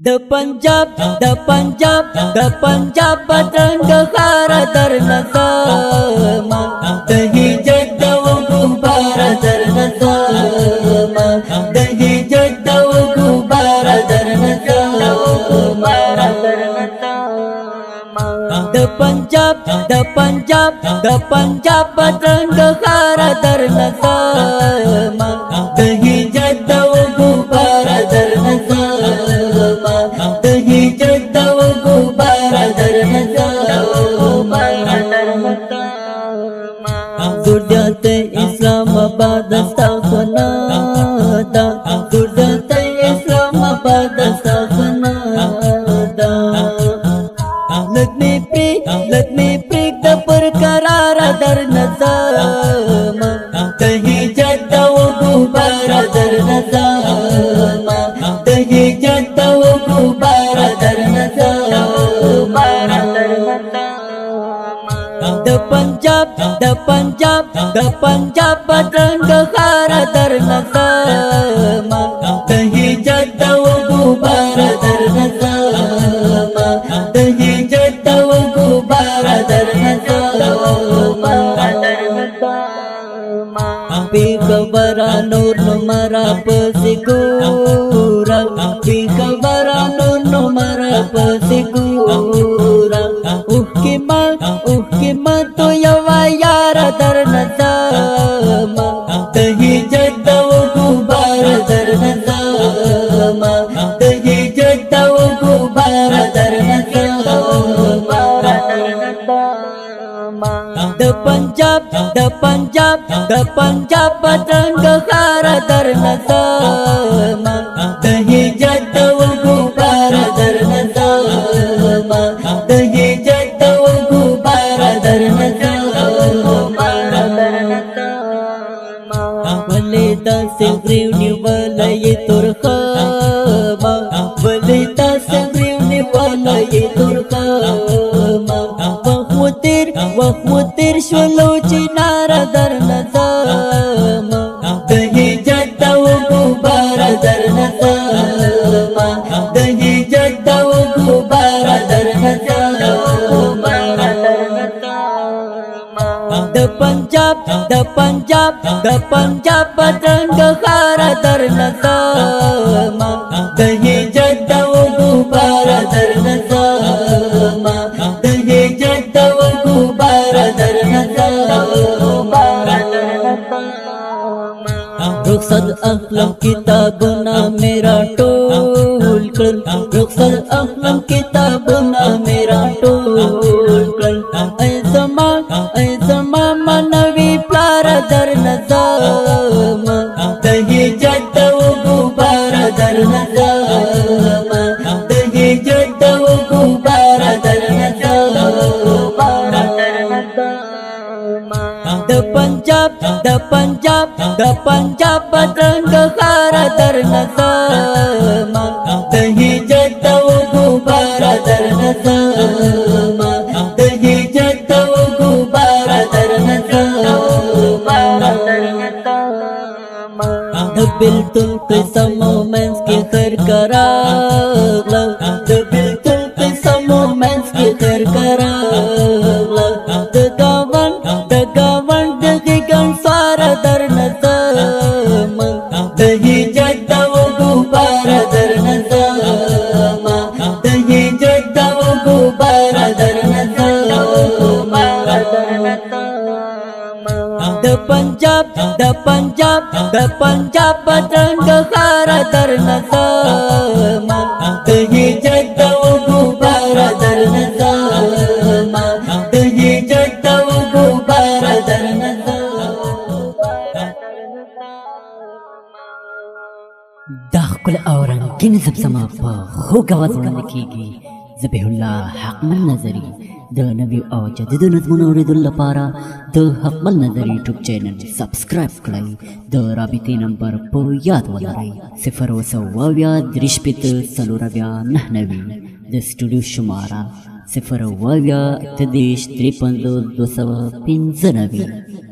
د پنجاب بدرنګ خار در نظام د هجرت او غبار در نظام د هجرت او غبار در نظام د پنجاب بدرنګ خار در نظام د هجرت او غبار در نظام ضرورت اسلام آباد استغنا دا ضرورت اسلام آباد استغنا دا let me break the برقرار در نظام تهیجت و غبار در نظام تهیجت و غبار در نظام د پنجاب بدرنګ خار در نظام تهیجت و غبار در نظام تهیجت و غبار در نظام بی خبره نور نمرا پسې ګورم بی خبره نور نمرا پسې ګورم اوه ما تو یو یار در نظام تهیجت و غبار در نظام تهیجت و غبار در نظام د پنجاب بدرنګ خار در نظام تهیجت و غبار در نظام تهیجت و غبار در نظام ولې داسې غریو نیولې ترخما ولې داسې غریو نیولې ترخما وخت تیر شولو چنار در نظام تهیجت و غبار در نظام تهیجت و غبار در نظام د پنجاب بدرنګ خار در نظام تهیجت و غبار در نظام تهیجت و غبار در نظام رخصت اخلم کتابنا میرا ټول کړل رخصت اخلم کتابنا میرا ټول کړل ای زما منوي پلار در نظام تهیجت و غبار در نظام تهیجت و غبار در نظام د پنجاب بدرنګ خار در نظام تهیجت و غبار در نظام تهیجت و غبار در نظام د بلتون قسم مومنس کی خیر کراغلا د بلتون قسم مومنس کی خیر کراغلا د گاون دغه سوار در نظام تهیجت و غبار در نظام تهیجت و غبار در نظام د پنجاب بدرنګ خار در نظام تهیجت و غبار در نظام تهیجت و غبار در دا خپل اورنګین زما په خوږ اواز وړاندې کیږي ذبیح الله حقمل نظري د نوي او جديدو نظمونو اورېدلو لپاره د حقمل نظري یوټیوب چینل سبسکرایب کړئ د رابطې نمبر په یاد ولرئ 0 د سټوډیو شماره 0 215